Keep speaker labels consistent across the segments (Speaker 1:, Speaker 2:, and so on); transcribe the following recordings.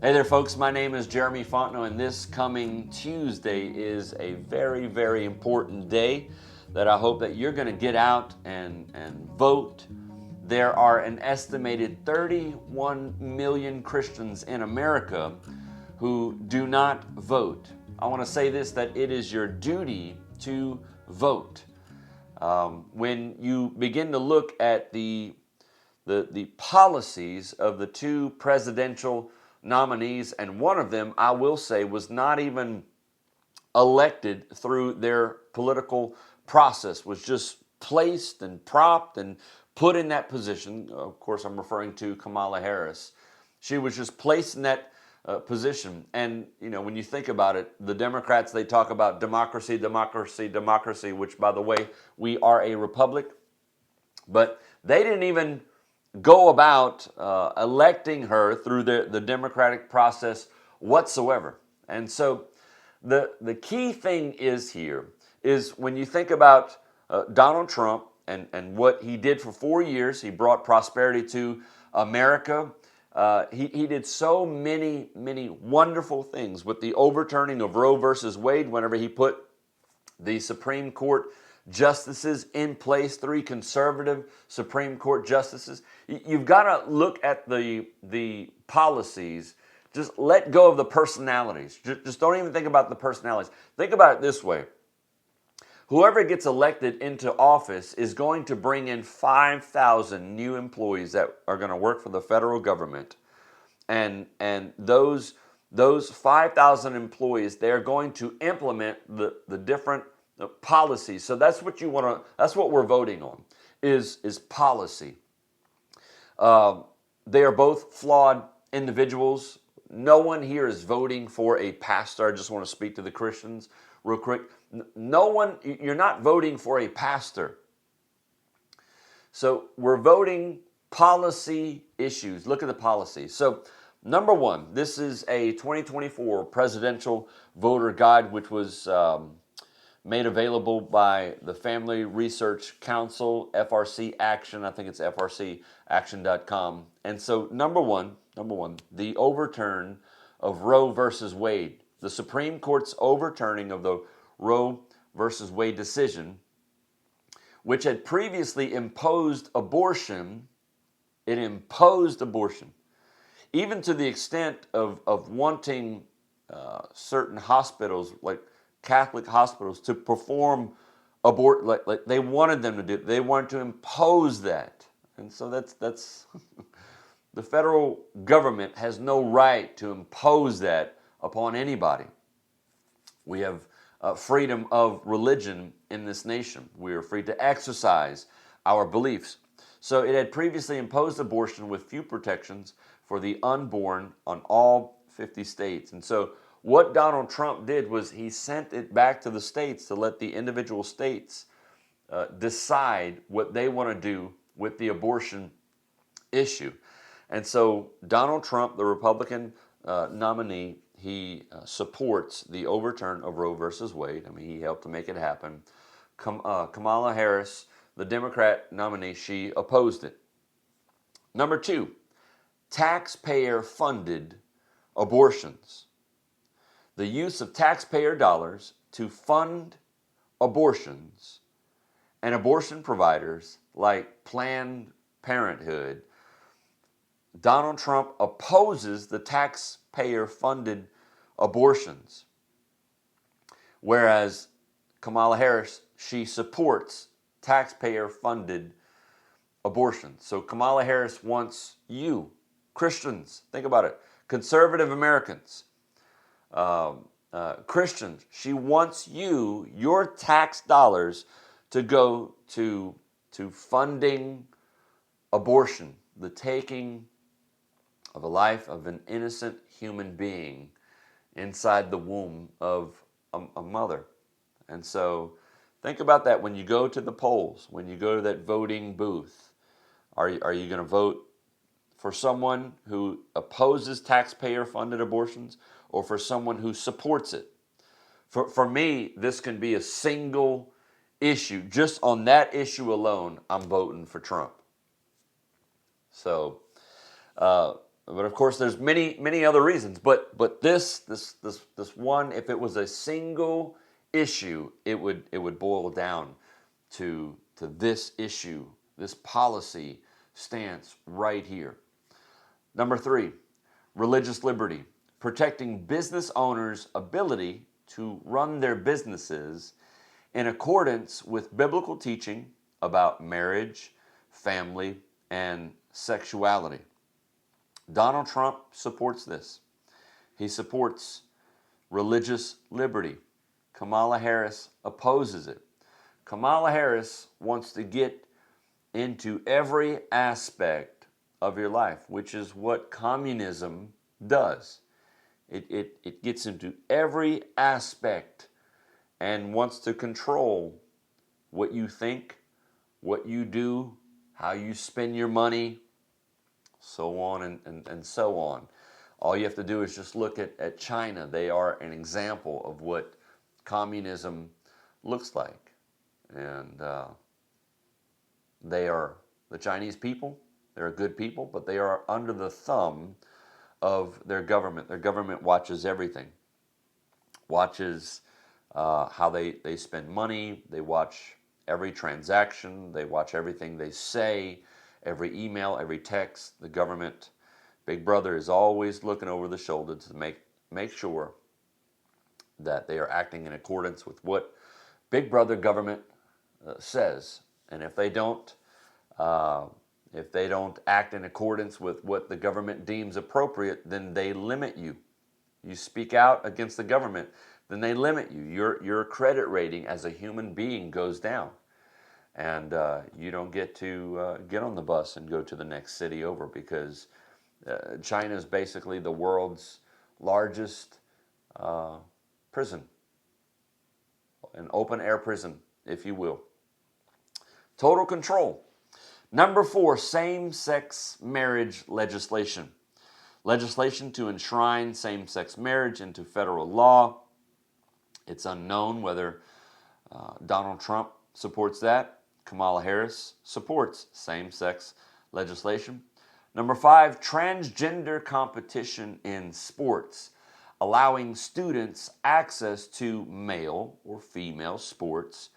Speaker 1: Hey there, folks. My name is Jeremy Fontenot, and this coming Tuesday is a very, very important day that I hope that you're going to get out and vote. There are an estimated 31 million Christians in America who do not vote. I want to say this, that it is your duty to vote. When you begin to look at the policies of the two presidential nominees, and one of them, I will say, was not even elected through their political process, was just placed and propped and put in that position. Of course, I'm referring to Kamala Harris. She was just placed in that position. And, you know, when you think about it, the Democrats, they talk about democracy, democracy, democracy, which, by the way, we are a republic. But they didn't even go about electing her through the democratic process whatsoever. And so the key thing is here is when you think about Donald Trump and what he did for 4 years, he brought prosperity to America. He did so many, many wonderful things with the overturning of Roe versus Wade whenever he put the Supreme Court justices in place, three conservative Supreme Court justices. You've got to look at the policies. Just let go of the personalities. Just don't even think about the personalities. Think about it this way. Whoever gets elected into office is going to bring in 5,000 new employees that are going to work for the federal government. And those 5,000 employees, they're going to implement the different policies. So that's what you want to. That's what we're voting on is policy. Uh, they are both flawed individuals. No one here is voting for a pastor. I just want to speak to the Christians real quick. No one. You're not voting for a pastor. So we're voting policy issues. Look at the policies. So number one, this is a 2024 presidential voter guide, which was made available by the Family Research Council, FRC Action. I think it's frcaction.com. And so number one, the overturn of Roe versus Wade. The Supreme Court's overturning of the Roe versus Wade decision, which had previously imposed abortion. It imposed abortion, even to the extent of wanting certain hospitals, like Catholic hospitals, to perform abort. Like they wanted them to do. They wanted to impose that, and so that's the federal government has no right to impose that upon anybody. We have freedom of religion in this nation. We are free to exercise our beliefs. So it had previously imposed abortion with few protections for the unborn on all 50 states. And so what Donald Trump did was he sent it back to the states to let the individual states decide what they want to do with the abortion issue. And so Donald Trump, the Republican nominee, he supports the overturn of Roe versus Wade. I mean, he helped to make it happen. Kamala Harris, the Democrat nominee, she opposed it. Number two, taxpayer-funded abortions. The use of taxpayer dollars to fund abortions and abortion providers like Planned Parenthood. Donald Trump opposes the taxpayer-funded abortions, whereas Kamala Harris, she supports taxpayer-funded abortions. So Kamala Harris wants you, Christians, think about it, conservative Americans, Christians, she wants you, your tax dollars, to go to funding abortion, the taking of a life of an innocent human being inside the womb of a mother. And so think about that when you go to the polls, when you go to that voting booth. Are you going to vote for someone who opposes taxpayer-funded abortions or for someone who supports it? For me, this can be a single issue. Just on that issue alone, I'm voting for Trump. So but of course, there's many other reasons. But this one, if it was a single issue, it would boil down to this issue, this policy stance right here. Number 3, religious liberty, protecting business owners' ability to run their businesses in accordance with biblical teaching about marriage, family, and sexuality. Donald Trump supports this. He supports religious liberty. Kamala Harris opposes it. Kamala Harris wants to get into every aspect of your life, which is what communism does. It gets into every aspect and wants to control what you think, what you do, how you spend your money, so on and so on. All you have to do is just look at China. They are an example of what communism looks like. And they are the Chinese people. They're a good people, but they are under the thumb of their government. Their government watches everything, watches how they spend money. They watch every transaction. They watch everything they say, every email, every text. The government, Big Brother, is always looking over the shoulder to make sure that they are acting in accordance with what Big Brother government says. And if they don't act in accordance with what the government deems appropriate, then they limit you. You speak out against the government, then they limit you. Your credit rating as a human being goes down, and you don't get to get on the bus and go to the next city over, because China is basically the world's largest prison, an open air prison, if you will. Total control. Number 4, same-sex marriage legislation. Legislation to enshrine same-sex marriage into federal law. It's unknown whether Donald Trump supports that. Kamala Harris supports same-sex legislation. Number 5, transgender competition in sports, allowing students access to male or female sports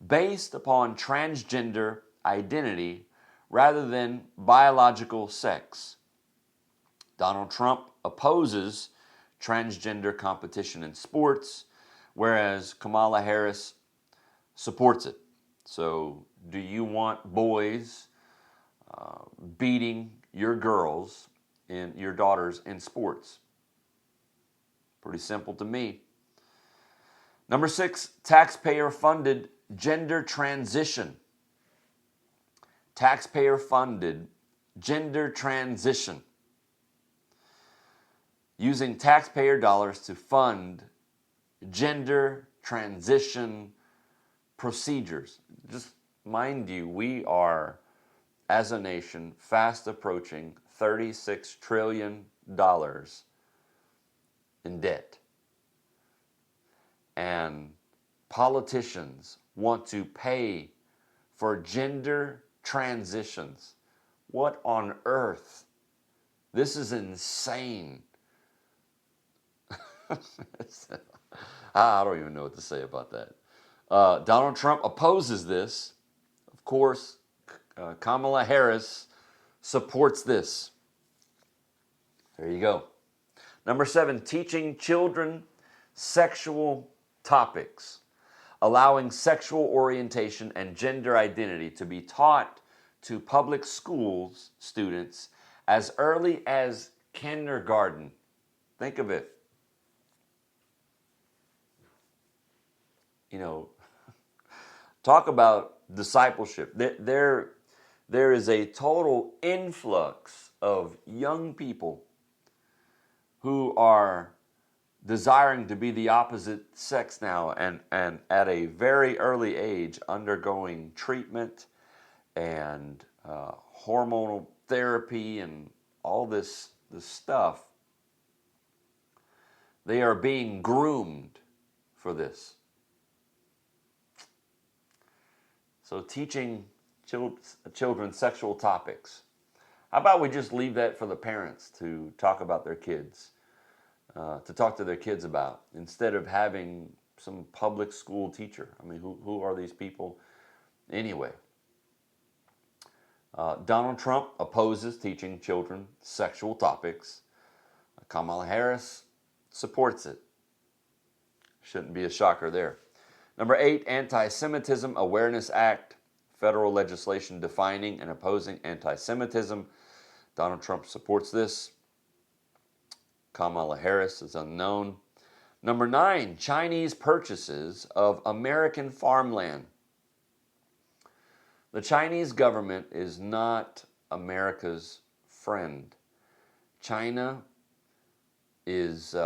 Speaker 1: based upon transgender identity rather than biological sex. Donald Trump opposes transgender competition in sports, whereas Kamala Harris supports it. So, do you want boys beating your girls and your daughters in sports? Pretty simple to me. Number 6, taxpayer-funded gender transition. Taxpayer-funded gender transition. Using taxpayer dollars to fund gender transition procedures. Just mind you, we are, as a nation, fast approaching $36 trillion in debt. And politicians want to pay for gender transitions. What on earth? This is insane. I don't even know what to say about that. Donald Trump opposes this. Of course, Kamala Harris supports this. There you go. Number 7, teaching children sexual topics, allowing sexual orientation and gender identity to be taught to public schools students as early as kindergarten. Think of it. You know, talk about discipleship. There is a total influx of young people who are desiring to be the opposite sex now, and at a very early age undergoing treatment and hormonal therapy and all this stuff. They are being groomed for this. So teaching children sexual topics. How about we just leave that for the parents to talk about their kids, to talk to their kids about, instead of having some public school teacher? I mean, who are these people anyway? Donald Trump opposes teaching children sexual topics. Kamala Harris supports it. Shouldn't be a shocker there. Number 8, Anti-Semitism Awareness Act. Federal legislation defining and opposing anti-Semitism. Donald Trump supports this. Kamala Harris is unknown. Number 9, Chinese purchases of American farmland. The Chinese government is not America's friend. China is,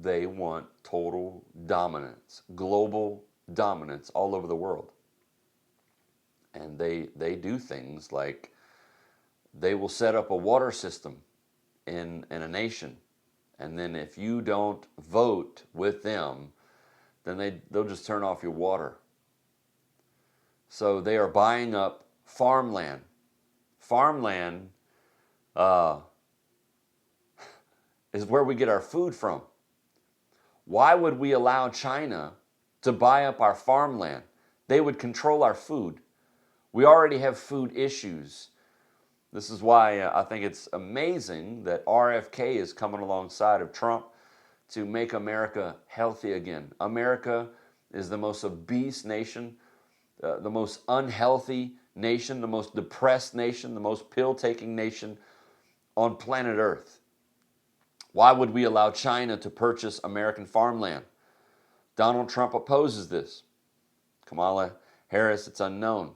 Speaker 1: they want total dominance, global dominance all over the world. And they do things like they will set up a water system in a nation. And then if you don't vote with them, then they'll just turn off your water. So they are buying up farmland. Farmland is where we get our food from. Why would we allow China to buy up our farmland? They would control our food. We already have food issues. This is why I think it's amazing that RFK is coming alongside of Trump to make America healthy again. America is the most obese nation, the most unhealthy nation, the most depressed nation, the most pill-taking nation on planet Earth. Why would we allow China to purchase American farmland? Donald Trump opposes this. Kamala Harris, it's unknown.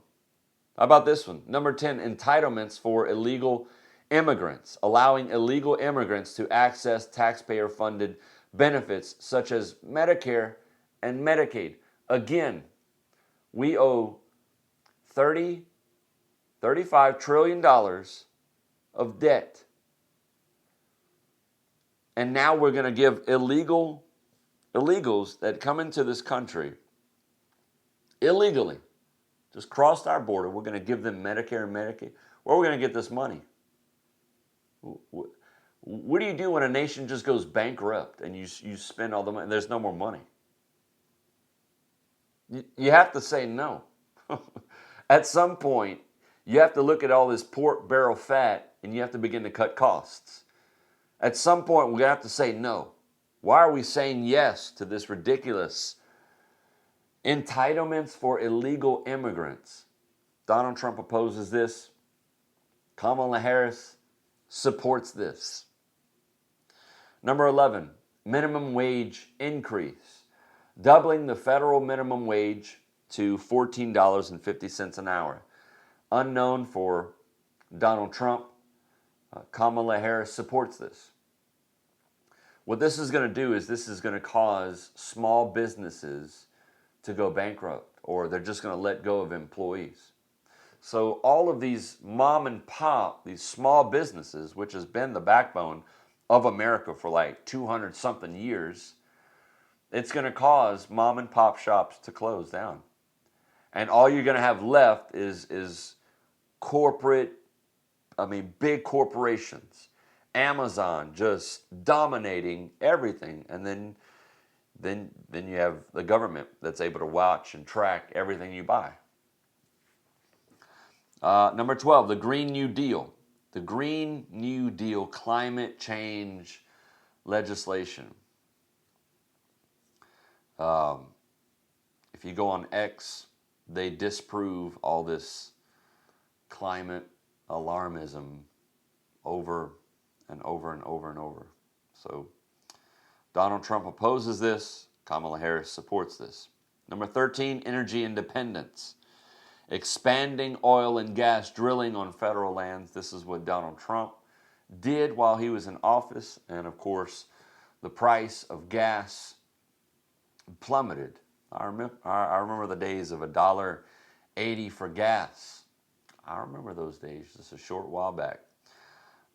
Speaker 1: How about this one? Number 10, entitlements for illegal immigrants, allowing illegal immigrants to access taxpayer-funded benefits such as Medicare and Medicaid. Again, we owe $35 trillion of debt. And now we're going to give illegals that come into this country illegally, just crossed our border, we're going to give them Medicare and Medicaid. Where are we going to get this money? What do you do when a nation just goes bankrupt and you spend all the money and there's no more money? You have to say no. At some point, you have to look at all this pork barrel fat and you have to begin to cut costs. At some point, we're going to have to say no. Why are we saying yes to this ridiculous entitlements for illegal immigrants? Donald Trump opposes this. Kamala Harris supports this. Number 11, minimum wage increase. Doubling the federal minimum wage to $14.50 an hour. Unknown for Donald Trump. Kamala Harris supports this. What this is going to do is this is going to cause small businesses to go bankrupt, or they're just going to let go of employees. So all of these mom and pop, these small businesses, which has been the backbone of America for like 200 something years, it's going to cause mom and pop shops to close down. And all you're going to have left is corporate, big corporations. Amazon just dominating everything. And then you have the government that's able to watch and track everything you buy. Number 12, the Green New Deal. The Green New Deal climate change legislation. If you go on X, they disprove all this climate alarmism over and over and over and over. So Donald Trump opposes this. Kamala Harris supports this. Number 13, energy independence. Expanding oil and gas drilling on federal lands. This is what Donald Trump did while he was in office. And of course, the price of gas plummeted. I remember the days of $1.80 for gas. I remember those days, just a short while back.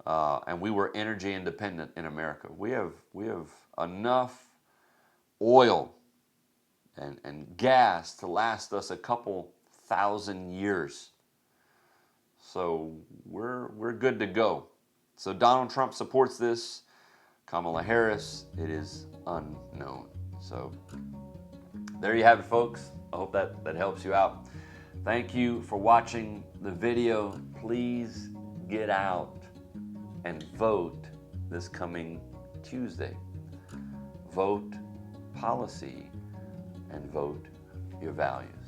Speaker 1: And we were energy independent in America. We have enough oil and gas to last us a couple thousand years. So we're good to go. So Donald Trump supports this. Kamala Harris, it is unknown. So there you have it, folks. I hope that helps you out. Thank you for watching the video. Please get out and vote this coming Tuesday. Vote policy and vote your values.